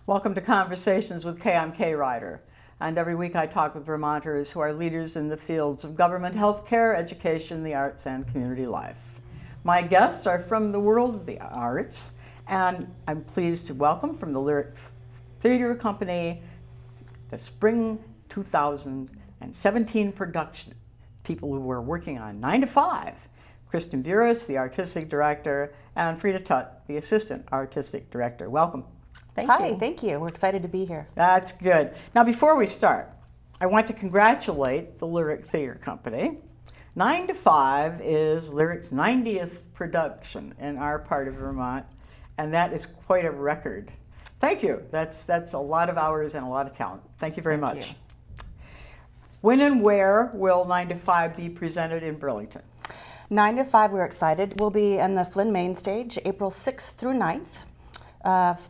Welcome to Conversations with Kay. I'm Kay Ryder, and every week I talk with Vermonters who are leaders in the fields of government, healthcare, education, the arts, and community life. My guests are from the world of the arts, and I'm pleased to welcome from the Lyric Theater Company the Spring 2017 production, people who were working on 9 to 5. Kristen Bures, the artistic director, and Freda Tutt, the assistant artistic director. Welcome. Hi, thank you. We're excited to be here. That's good. Now, before we start, I want to congratulate the Lyric Theater Company. 9 to 5 is Lyric's 90th production in our part of Vermont, and that is quite a record. Thank you. That's a lot of hours and a lot of talent. Thank you very much. When and where will 9 to 5 be presented in Burlington? 9 to 5, we're excited. We'll be in the Flynn Main Stage, April 6th through 9th.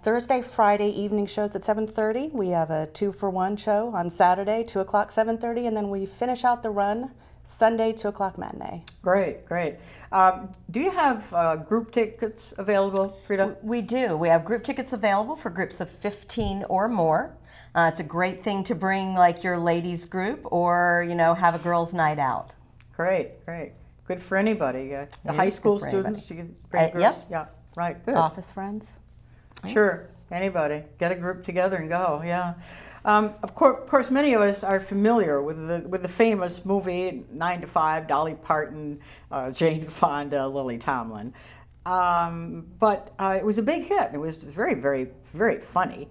Thursday, Friday evening shows at 7:30. We have a 2-for-1 show on Saturday, 2 o'clock, 7:30, and then we finish out the run Sunday, 2 o'clock matinee. Great, great. Do you have group tickets available, Freda? We do. We have group tickets available for groups of 15 or more. It's a great thing to bring like your ladies group or, have a girls' night out. Great, great. Good for anybody. The high school students, you can bring groups? Yep. Yeah, right, good. Office friends. Sure, anybody. Get a group together and go, yeah. Of course, many of us are familiar with the famous movie 9 to 5, Dolly Parton, Jane Fonda, Lily Tomlin. But it was a big hit. It was very, very, very funny.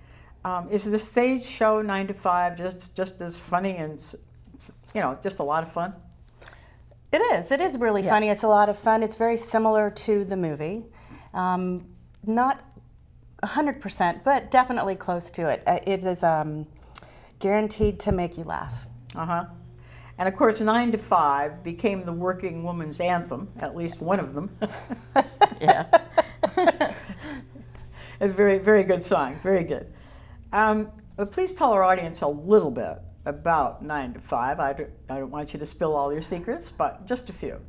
Is the stage show 9 to 5 just as funny and, just a lot of fun? It is. It is really funny. It's a lot of fun. It's very similar to the movie. Not 100%, but definitely close to it. It is guaranteed to make you laugh. Uh-huh. And of course, 9 to 5 became the working woman's anthem, at least one of them. Yeah. A very, very good song, very good. But please tell our audience a little bit about 9 to 5. I don't want you to spill all your secrets, but just a few.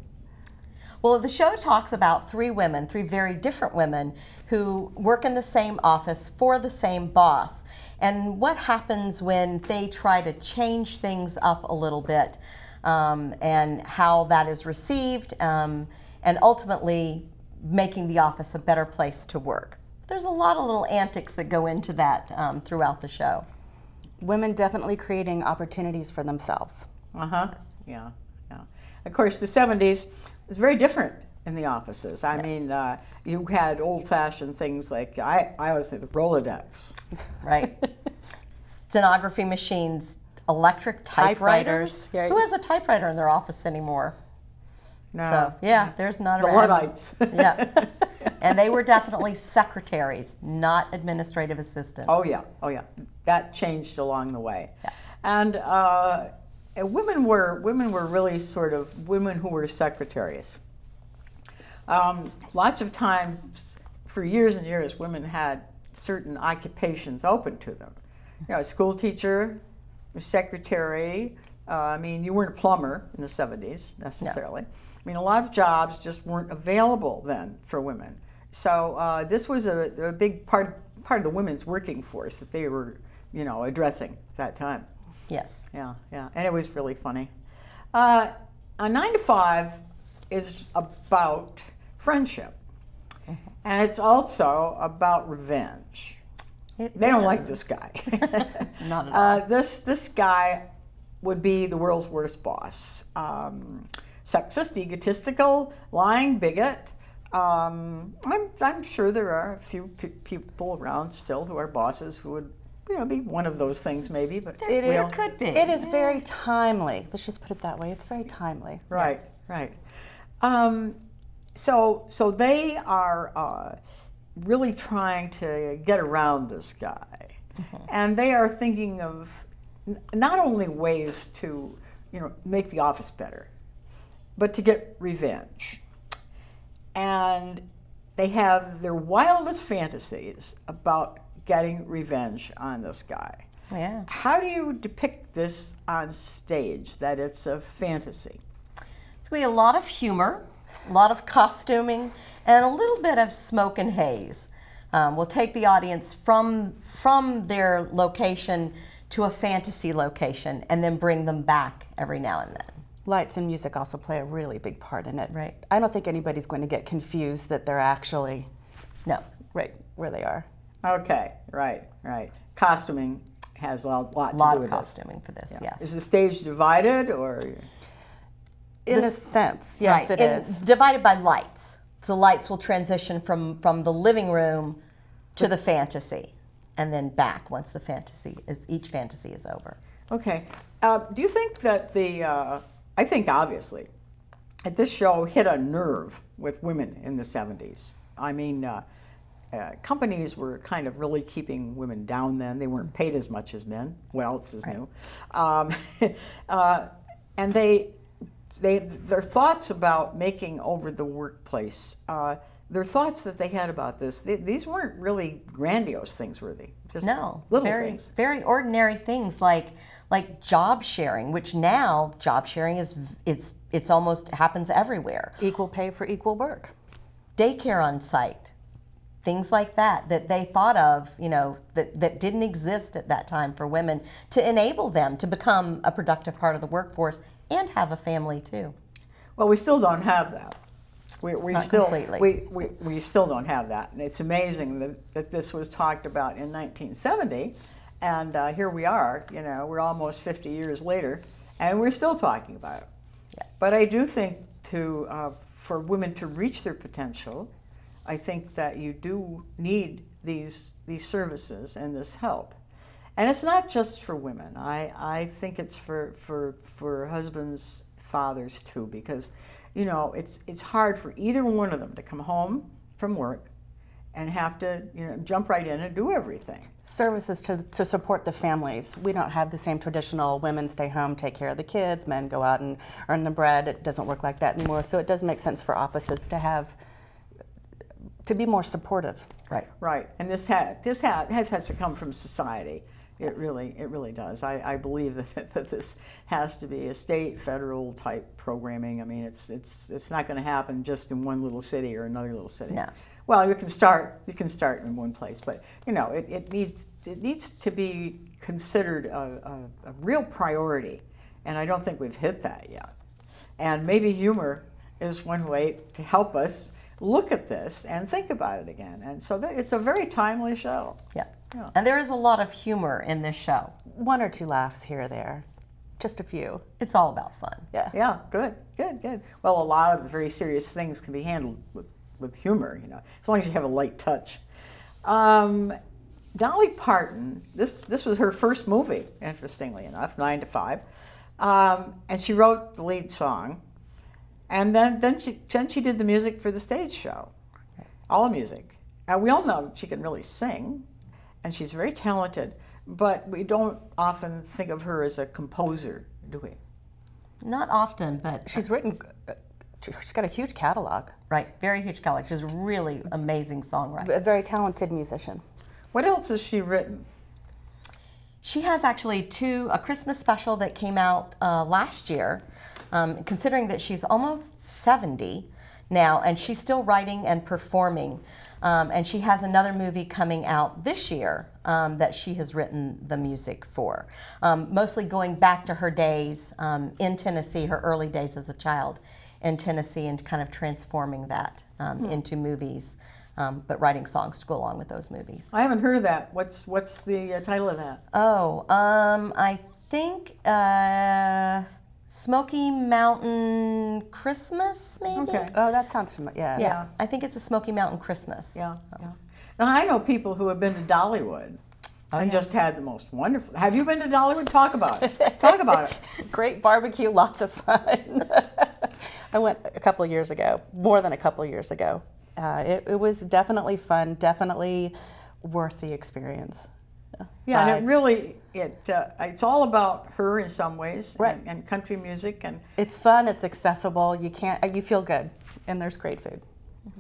Well, the show talks about three very different women who work in the same office for the same boss, and what happens when they try to change things up a little bit, and how that is received, and ultimately making the office a better place to work. There's a lot of little antics that go into that throughout the show. Women definitely creating opportunities for themselves. Uh-huh, yeah. Of course, the 70s was very different in the offices. I mean, you had old-fashioned things like, I always think the Rolodex. Right. Stenography machines, electric typewriters. Right. Who has a typewriter in their office anymore? No. So, yeah, there's not the Luddites. Yeah. And they were definitely secretaries, not administrative assistants. Oh, yeah. That changed along the way. Yeah. And women were really sort of women who were secretaries. Lots of times, for years and years, women had certain occupations open to them. A school teacher, a secretary. You weren't a plumber in the 70s necessarily. No. A lot of jobs just weren't available then for women. So this was a big part of the women's working force that they were, addressing at that time. Yes. Yeah, and it was really funny. 9 to 5 is about friendship, and it's also about revenge. They don't like this guy. Not at all. This guy would be the world's worst boss. Sexist, egotistical, lying, bigot. I'm sure there are a few people around still who are bosses who would be one of those things maybe, but there could be. It is very timely. Let's just put it that way. It's very timely. Right, yes. Right. So they are really trying to get around this guy, and they are thinking of not only ways to make the office better, but to get revenge. And they have their wildest fantasies about getting revenge on this guy. Yeah. How do you depict this on stage, that it's a fantasy? It's going to be a lot of humor, a lot of costuming, and a little bit of smoke and haze. We'll take the audience from their location to a fantasy location and then bring them back every now and then. Lights and music also play a really big part in it. Right. I don't think anybody's going to get confused that they're actually No. right where they are. Okay, right. Costuming has a lot to do with A lot of this. costuming for this, yes. Is the stage divided, or? In a sense, yes, Right. it is. Divided by lights. So lights will transition from the living room to the fantasy and then back once each fantasy is over. Okay. Do you think that I think obviously that this show hit a nerve with women in the 70s. I mean, companies were kind of really keeping women down then. They weren't paid as much as men. What else is new? And their thoughts about making over the workplace, their thoughts that they had about this, these weren't really grandiose things, were they? Just No, little very, things. very ordinary things like job sharing, which now job sharing it's almost happens everywhere. Equal pay for equal work. Daycare on site, things like that they thought of, that didn't exist at that time for women to enable them to become a productive part of the workforce and have a family too. Well, we still don't have that. We Not still completely. we still don't have that, and it's amazing that this was talked about in 1970, and here we are. We're almost 50 years later, and we're still talking about it. Yeah. But I do think for women to reach their potential, I think that you do need these services and this help, and it's not just for women. I think it's for husbands, fathers too, because it's hard for either one of them to come home from work and have to jump right in and do everything. Services to support the families. We don't have the same traditional women stay home, take care of the kids, men go out and earn the bread. It doesn't work like that anymore. So it does make sense for opposites to be more supportive. Right, and this has to come from society. It really does. I believe that this has to be a state, federal type programming. I mean, it's not going to happen just in one little city or another little city. No. Well, you can start in one place, but it needs to be considered a real priority, and I don't think we've hit that yet. And maybe humor is one way to help us look at this and think about it again. And so it's a very timely show. Yeah. Yeah. And there is a lot of humor in this show. One or two laughs here or there, just a few. It's all about fun. Yeah. Yeah, good. Well, a lot of very serious things can be handled with humor, as long as you have a light touch. Dolly Parton, this was her first movie, interestingly enough, 9 to 5, and she wrote the lead song, and then she did the music for the stage show, all the music. We all know she can really sing, and she's very talented, but we don't often think of her as a composer, do we? Not often, but She's got a huge catalog. right, very huge college. She's a really amazing songwriter. A very talented musician. What else has she written? She has actually a Christmas special that came out last year, considering that she's almost 70 now, and she's still writing and performing. And she has another movie coming out this year that she has written the music for, mostly going back to her days in Tennessee, her early days as a child in Tennessee, and kind of transforming that into movies, but writing songs to go along with those movies. I haven't heard of that. What's the title of that? Oh, I think Smoky Mountain Christmas, maybe? Okay. Oh, that sounds familiar. Yes. Yeah, I think it's a Smoky Mountain Christmas. Yeah. Now, I know people who have been to Dollywood and just had the most wonderful. Have you been to Dollywood? Talk about it. Talk about it. Great barbecue, lots of fun. I went a couple of years ago, more than a couple of years ago. It was definitely fun, definitely worth the experience. Yeah, and it really it's all about her in some ways, Right. and country music, and It's fun, it's accessible, you feel good, and there's great food.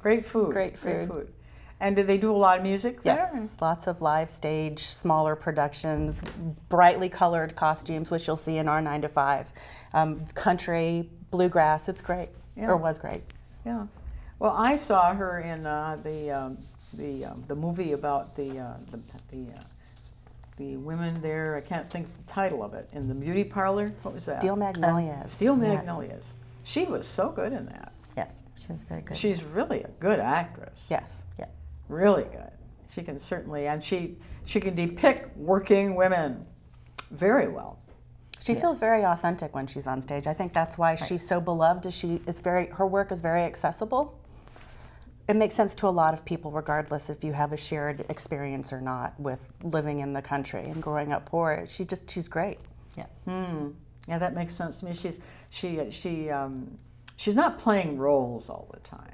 great food. Great food. And do they do a lot of music there? Yes, lots of live stage, smaller productions, brightly colored costumes, which you'll see in our 9 to 5. Country, bluegrass, it's great, Yeah. or was great. Yeah. Well, I saw her in the movie about the women there. I can't think of the title of it. In the beauty parlor. What was that? Steel Magnolias. Steel Magnolias. She was so good in that. Yeah, she was very good. She's really a good actress. Yes. Yeah. Really good. She can certainly, and she can depict working women very well. She feels very authentic when she's on stage. I think that's why she's so beloved. Her work is very accessible. It makes sense to a lot of people, regardless if you have a shared experience or not with living in the country and growing up poor. She's great. Yeah. Yeah, that makes sense to me. She's not playing roles all the time.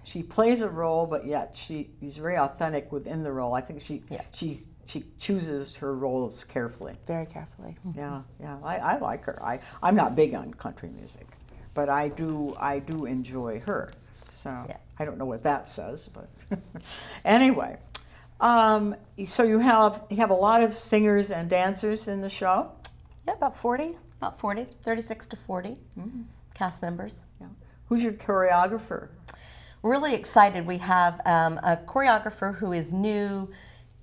She plays a role, but yet she's very authentic within the role. I think she chooses her roles carefully. Very carefully. Yeah, I like her. I'm not big on country music, but I do enjoy her. So I don't know what that says, but anyway. So you have a lot of singers and dancers in the show? Yeah, about 40. About 40, 36 to 40 cast members. Yeah. Who's your choreographer? Really excited. We have a choreographer who is new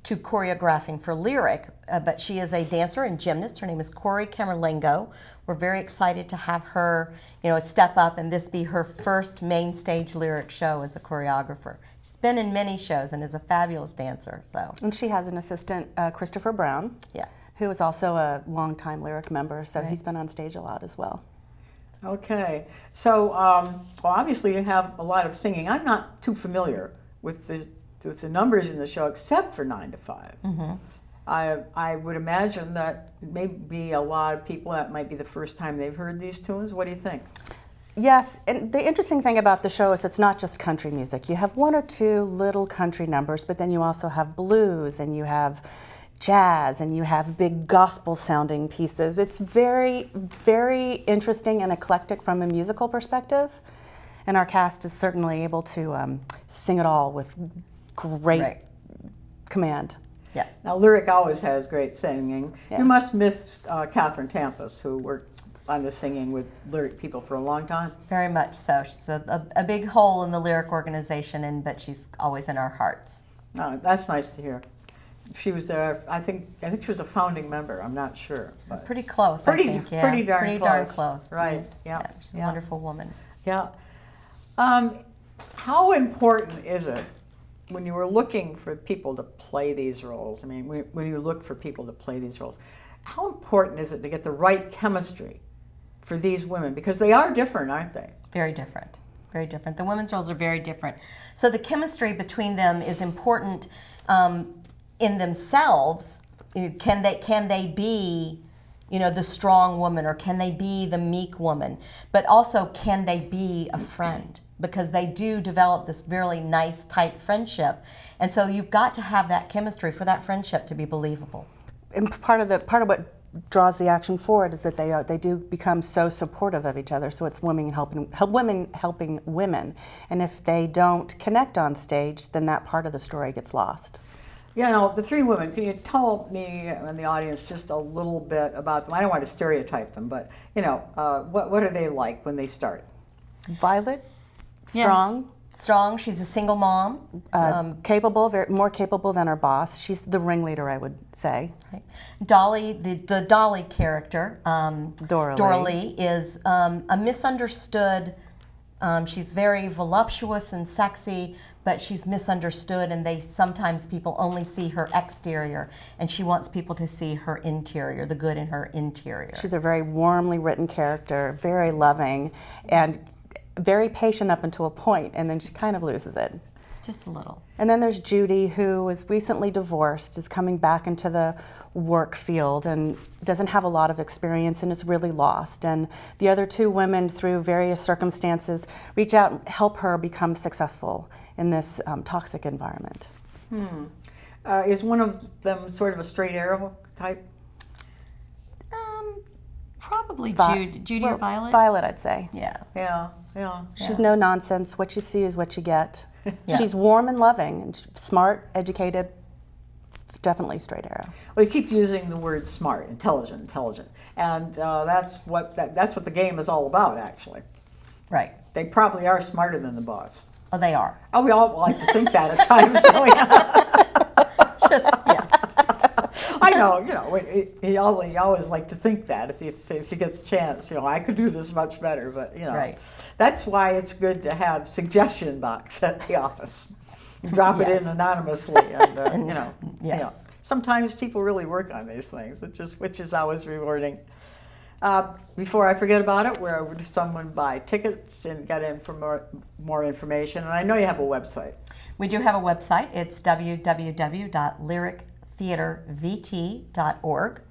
to choreographing for lyric, but she is a dancer and gymnast. Her name is Corey Camerlengo. We're very excited to have her, step up and this be her first main stage lyric show as a choreographer. She's been in many shows and is a fabulous dancer. And she has an assistant, Christopher Brown, who is also a longtime lyric member, so he's been on stage a lot as well. Okay, so obviously you have a lot of singing. I'm not too familiar with the numbers in the show, except for 9 to 5. Mm-hmm. I would imagine that maybe a lot of people, that might be the first time they've heard these tunes. What do you think? Yes, and the interesting thing about the show is it's not just country music. You have 1 or 2 little country numbers, but then you also have blues, and you have jazz, and you have big gospel-sounding pieces. It's very, very interesting and eclectic from a musical perspective, and our cast is certainly able to sing it all with great command. Yeah. Now, lyric always has great singing. Yeah. You must miss Catherine Tampus, who worked on the singing with lyric people for a long time. Very much so. She's a big hole in the lyric organization, but she's always in our hearts. Oh, that's nice to hear. She was there. I think she was a founding member. I'm not sure. But pretty close. Pretty, I think. Yeah. Pretty darn close. Right. Yeah. She's a wonderful woman. Yeah. How important is it when you were looking for people to play these roles? I mean, when you look for people to play these roles, how important is it to get the right chemistry for these women? Because they are different, aren't they? Very different. Very different. The women's roles are very different. So the chemistry between them is important in themselves. Can they be, the strong woman, or can they be the meek woman? But also, can they be a friend? Because they do develop this really nice, tight friendship, and so you've got to have that chemistry for that friendship to be believable. And part of what draws the action forward is that they do become so supportive of each other. So it's women helping women, and if they don't connect on stage, then that part of the story gets lost. The 3 women, can you tell me and the audience just a little bit about them? I don't want to stereotype them, but what are they like when they start? Violet, strong. Strong. She's a single mom. Capable, more capable than her boss. She's the ringleader, I would say. Right. Dolly, the Dolly character, Dorley, is a misunderstood. She's very voluptuous and sexy, but she's misunderstood, and sometimes people only see her exterior, and she wants people to see her interior, the good in her interior. She's a very warmly written character, very loving, and very patient up until a point, and then she kind of loses it. Just a little. And then there's Judy, who was recently divorced, is coming back into the work field and doesn't have a lot of experience and is really lost. And the other 2 women, through various circumstances, reach out and help her become successful in this toxic environment. Is one of them sort of a straight arrow type? Probably Judy or Violet. Violet, I'd say. Yeah. She's no nonsense. What you see is what you get. She's warm and loving, and smart, educated. Definitely straight arrow. Well, you keep using the word smart, intelligent, and that's what the game is all about, actually. Right. They probably are smarter than the boss. Oh, they are. Oh, we all like to think that at times. So Just, yeah. I know, you always like to think that if you get the chance, I could do this much better, but Right. That's why it's good to have suggestion box at the office. You drop it in anonymously, and Yes. sometimes people really work on these things, which is always rewarding. Before I forget about it, where would someone buy tickets and get in for more information? And I know you have a website. We do have a website. It's www.lyrictheatervt.org.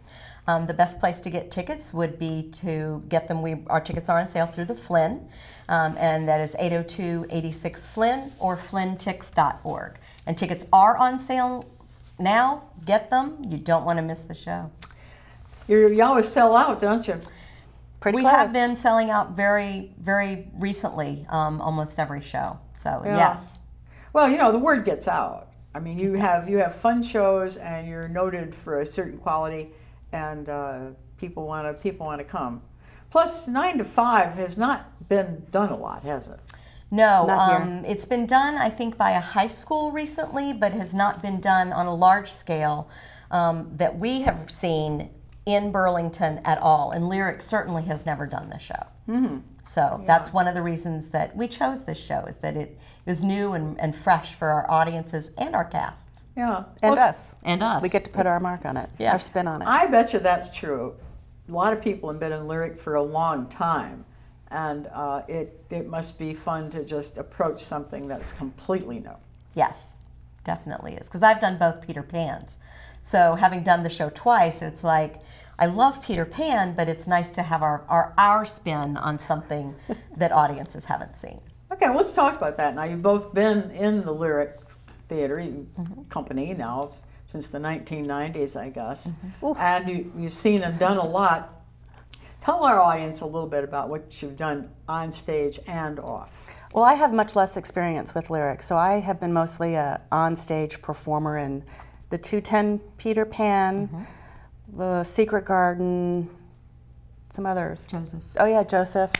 The best place to get tickets would be to get them. Our tickets are on sale through the Flynn, and that is 802-86 Flynn or flynntix.org. And tickets are on sale now. Get them. You don't want to miss the show. You always sell out, don't you? Pretty We close. have been selling out very, very recently, almost every show. So yes. Well, the word gets out. I mean, you have fun shows, and you're noted for a certain quality, and people want to come. Plus, 9 to 5 has not been done a lot, has it? No, Not here. it's been done, I think, by a high school recently, but has not been done on a large scale that we have seen in Burlington at all. And Lyric certainly has never done this show. Mm-hmm. So that's one of the reasons that we chose this show, is that it is new and fresh for our audiences and our casts. Yeah. And Well, us. And us. We get to put our mark on it, Yeah. our spin on it. I bet you that's true. A lot of people have been in Lyric for a long time, and it must be fun to just approach something that's completely new. Yes, definitely is. Because I've done both Peter Pans. So having done the show twice, it's like, I love Peter Pan, but it's nice to have our spin on something that audiences haven't seen. Okay, well, let's talk about that. Now, you've both been in the Lyric Theater company now since the 1990s, I guess. And you've seen and done a lot. Tell our audience a little bit about what you've done on stage and off. Well, I have much less experience with Lyric, so I have been mostly a on-stage performer in the 210 Peter Pan, the Secret Garden, some others. Joseph. Oh yeah, Joseph,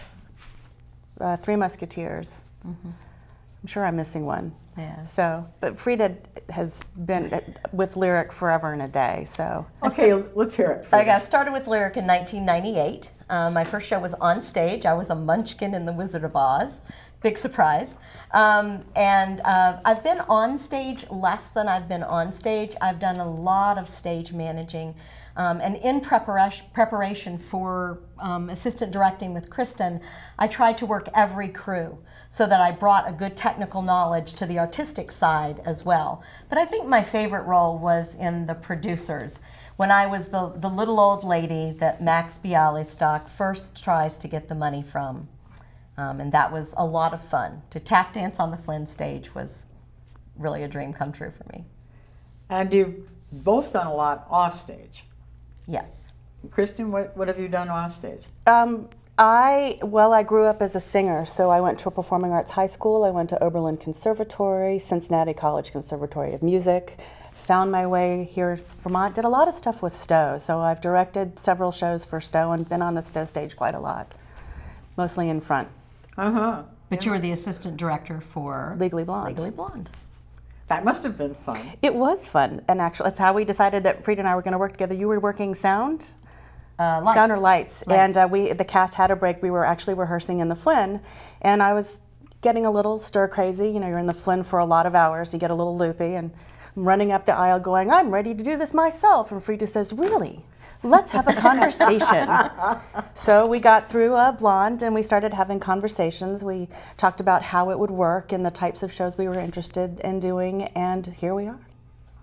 Three Musketeers. I'm sure I'm missing one. Yeah. So, but Freda has been with Lyric forever and a day, so. Okay, let's hear it. I got started with Lyric in 1998. My first show was on stage. I was a munchkin in The Wizard of Oz. Big surprise. I've been on stage less than I've been on stage. I've done a lot of stage managing. And in preparation for assistant directing with Kristen, I tried to work every crew so that I brought a good technical knowledge to the artistic side as well. But I think my favorite role was in the producers, when I was the little old lady that Max Bialystock first tries to get the money from. And that was a lot of fun. To tap dance on the Flynn stage was really a dream come true for me. And you've both done a lot off stage. Yes. Kristen, what have you done off stage? I grew up as a singer, so I went to a performing arts high school. I went to Oberlin Conservatory, Cincinnati College Conservatory of Music, found my way here in Vermont, did a lot of stuff with Stowe. So I've directed several shows for Stowe and been on the Stowe stage quite a lot, mostly in front. But you were the assistant director for Legally Blonde. Legally Blonde. That must have been fun. It was fun, and actually, that's how we decided that Freda and I were going to work together. You were working sound? Lights. Sound or lights. And the cast had a break. We were actually rehearsing in the Flynn, and I was getting a little stir crazy. You know, you're in the Flynn for a lot of hours. You get a little loopy, and I'm running up the aisle going, I'm ready to do this myself. And Freda says, really? Let's have a conversation. So we got through Blonde, and we started having conversations. We talked about how it would work and the types of shows we were interested in doing, and here we are.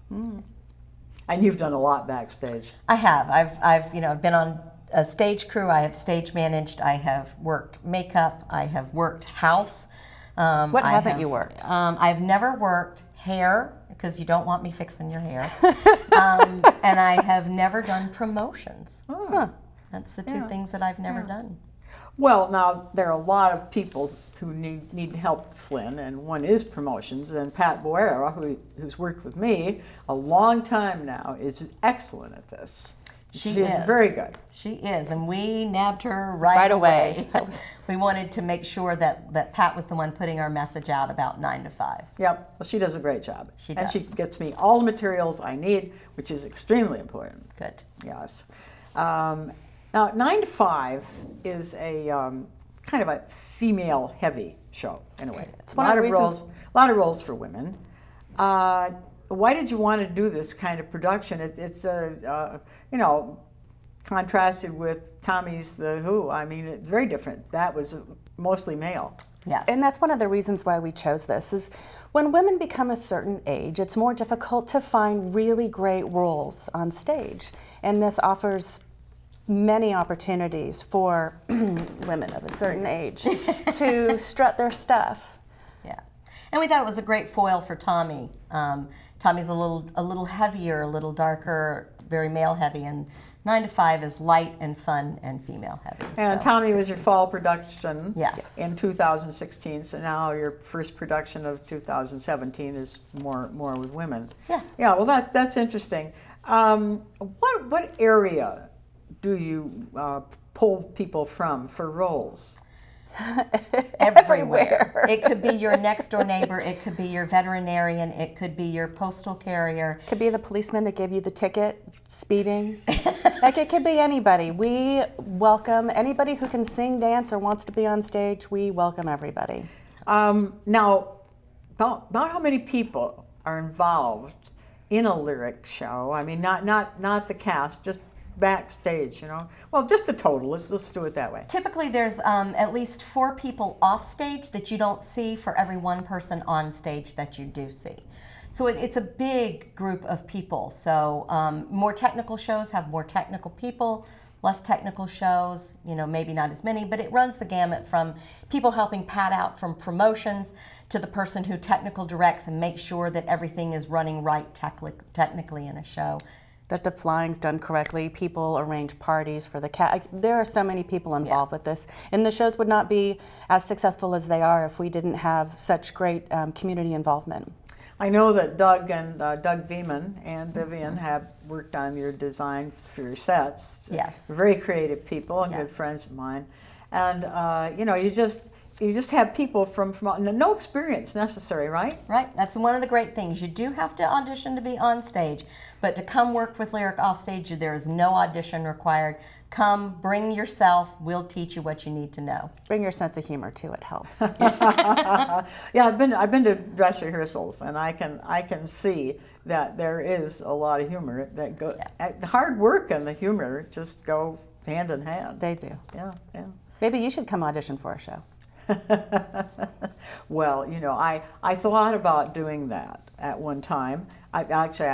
And you've done a lot backstage. I have. I've been on a stage crew. I have stage managed. I have worked makeup. I have worked house. What haven't you worked? I've never worked hair, because you don't want me fixing your hair. And I have never done promotions. That's the two things that I've never done. Well, now, there are a lot of people who need help with Flynn, and one is promotions, and Pat Boera, who's worked with me a long time now, is excellent at this. She is very good. She is, and we nabbed her right away. We wanted to make sure that Pat was the one putting our message out about 9 to 5. Yep, well, she does a great job. She And does. she gets me all the materials I need, which is extremely important. Good. Yes. Now, 9 to 5 is a kind of a female-heavy show, in a way. It's one of the reasons. A lot of roles for women. Why did you want to do this kind of production? It's you know, contrasted with Tommy's The Who. I mean, it's very different. That was mostly male. Yes. And that's one of the reasons why we chose this, is when women become a certain age, it's more difficult to find really great roles on stage. And this offers many opportunities for women of a certain age to strut their stuff. Yeah, and we thought it was a great foil for Tommy. Tommy's a little heavier, a little darker, very male heavy, and 9 to 5 is light and fun and female heavy. And so. Tommy was your fall production Yes. in 2016, so now your first production of 2017 is more with women. Yes. Yeah, well, that's interesting. What area do you pull people from for roles? Everywhere. It could be your next door neighbor, it could be your veterinarian, it could be your postal carrier. Could be the policeman that gave you the ticket, speeding. Like, it could be anybody. We welcome anybody who can sing, dance, or wants to be on stage. We welcome everybody. Now, about how many people are involved in a lyric show? I mean, not the cast, just backstage, you know? Well, just the total. Let's do it that way. Typically there's at least 4 people off stage that you don't see for every one person on stage that you do see. So it's a big group of people. So more technical shows have more technical people, less technical shows, you know, maybe not as many, but it runs the gamut from people helping Pat out from promotions to the person who technical directs and makes sure that everything is running right technically in a show. That the flying's done correctly. People arrange parties for the cat. There are so many people involved with this, and the shows would not be as successful as they are if we didn't have such great community involvement. I know that Doug Veman and Vivian have worked on your design for your sets. Yes. Very creative people and good friends of mine, and you know, you just have people from no experience necessary, right? Right, that's one of the great things. You do have to audition to be on stage, but to come work with Lyric off stage, there is no audition required. Come, bring yourself, we'll teach you what you need to know. Bring your sense of humor too, it helps. Yeah, I've been to dress rehearsals, and I can see that there is a lot of humor that go. The hard work and the humor just go hand in hand. They do. Yeah. Maybe you should come audition for a show. Well, you know, I thought about doing that at one time. I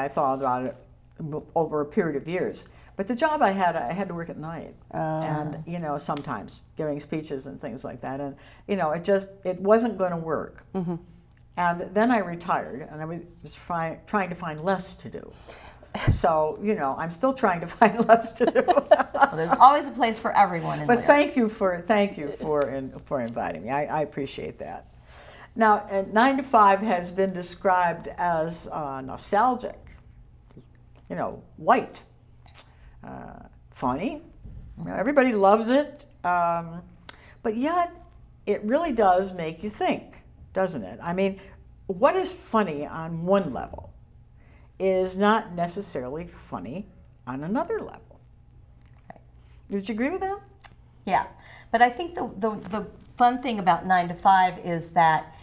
thought about it over a period of years. But the job I had to work at night, and you know, sometimes giving speeches and things like that, and you know, it wasn't going to work. Mm-hmm. And then I retired, and I was trying to find less to do. So, you know, I'm still trying to find less to do. Well, there's always a place for everyone in But Lyric. thank you for inviting me. I appreciate that. Now, 9 to 5 has been described as nostalgic, you know, light, funny. You know, everybody loves it, but yet it really does make you think, doesn't it? I mean, what is funny on one level is not necessarily funny on another level. Did you agree with that? Yeah, but I think the fun thing about 9 to 5 is that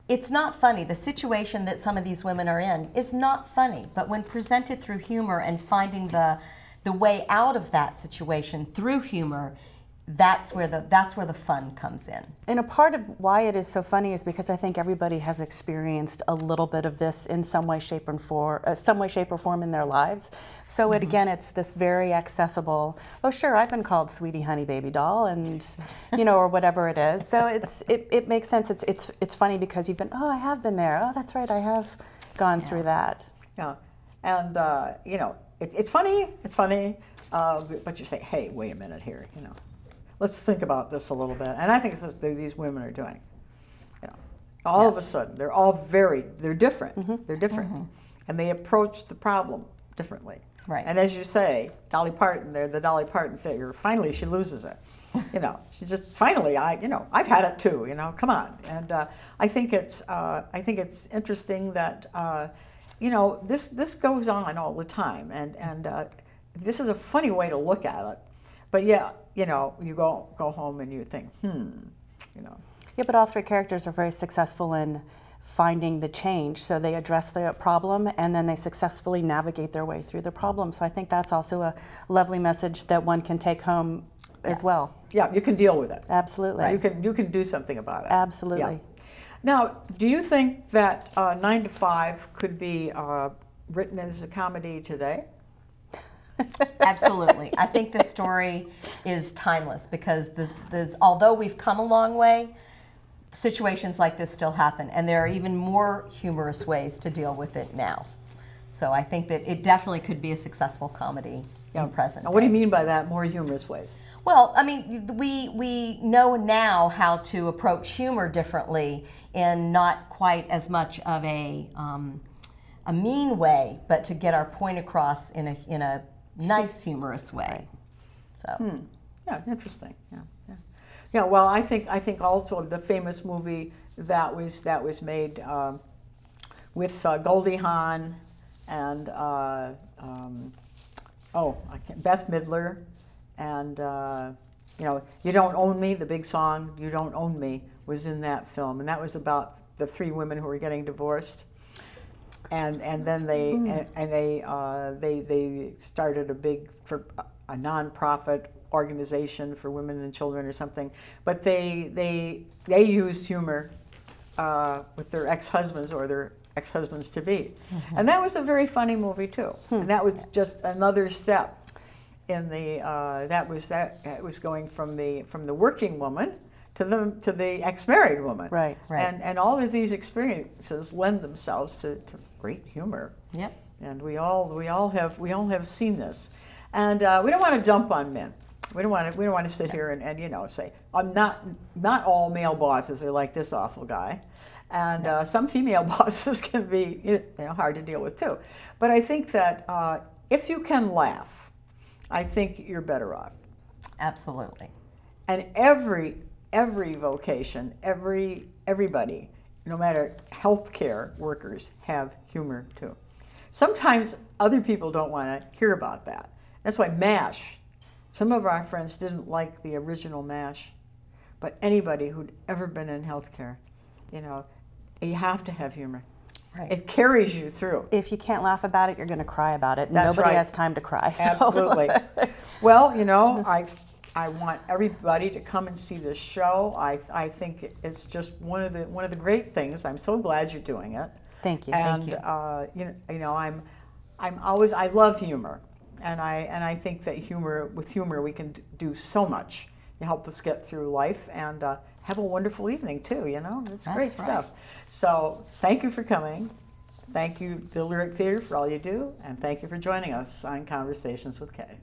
it's not funny. The situation that some of these women are in is not funny, but when presented through humor and finding the way out of that situation through humor, that's where the fun comes in. And a part of why it is so funny is because I think everybody has experienced a little bit of this in some way, shape, or form in their lives. So again, it's this very accessible. Oh, sure, I've been called sweetie, honey, baby doll, and you know, or whatever it is. So it makes sense. It's funny because you've been. Oh, I have been there. Oh, that's right, I have gone through that. Yeah, and you know, it's funny. It's funny, but you say, hey, wait a minute here. You know. Let's think about this a little bit. And I think it's what these women are doing. You know, all of a sudden, they're different. Mm-hmm. They're different. Mm-hmm. And they approach the problem differently. Right. And as you say, Dolly Parton, the Dolly Parton figure, finally she loses it. She just finally, I've had it too. Come on. And I think it's interesting that this goes on all the time, and this is a funny way to look at it. But yeah, you go home and you think, Yeah, but all three characters are very successful in finding the change. So they address the problem and then they successfully navigate their way through the problem. So I think that's also a lovely message that one can take home as well. Yeah, you can deal with it. Absolutely. You can do something about it. Absolutely. Yeah. Now, do you think that 9 to 5 could be written as a comedy today? Absolutely. I think the story is timeless because although we've come a long way, situations like this still happen, and there are even more humorous ways to deal with it now. So I think that it definitely could be a successful comedy in present Now, what do you day. mean by that, more humorous ways? Well, I mean, we know now how to approach humor differently in not quite as much of a mean way, but to get our point across in a nice, humorous way. So. Yeah, interesting. Yeah. Well, I think also the famous movie that was made with Goldie Hawn and Beth Midler, and "You Don't Own Me," the big song "You Don't Own Me" was in that film, and that was about the 3 women who were getting divorced. And then they started a nonprofit organization for women and children or something, but they used humor with their ex-husbands or their ex-husbands to be, and that was a very funny movie too. And that was just another step in the it was going from the working woman to the ex-married woman. Right. And all of these experiences lend themselves to great humor. Yep. And we all have seen this, and we don't want to dump on men. We don't want to sit here and say, I'm not all male bosses are like this awful guy, and some female bosses can be hard to deal with too. But I think that if you can laugh, I think you're better off. Absolutely. And every vocation, everybody, no matter healthcare workers, have humor too. Sometimes other people don't want to hear about that. That's why MASH. Some of our friends didn't like the original MASH, but anybody who'd ever been in healthcare, you have to have humor. Right. It carries you through. If you can't laugh about it, you're going to cry about it. That's Nobody right. has time to cry. So. Absolutely. Well, I want everybody to come and see this show. I think it's just one of the great things. I'm so glad you're doing it. Thank you. And Thank you. I love humor, and I think that with humor we can do so much to help us get through life and have a wonderful evening too. It's great That's stuff. So thank you for coming. Thank you, the Lyric Theater, for all you do, and thank you for joining us on Conversations with Kay.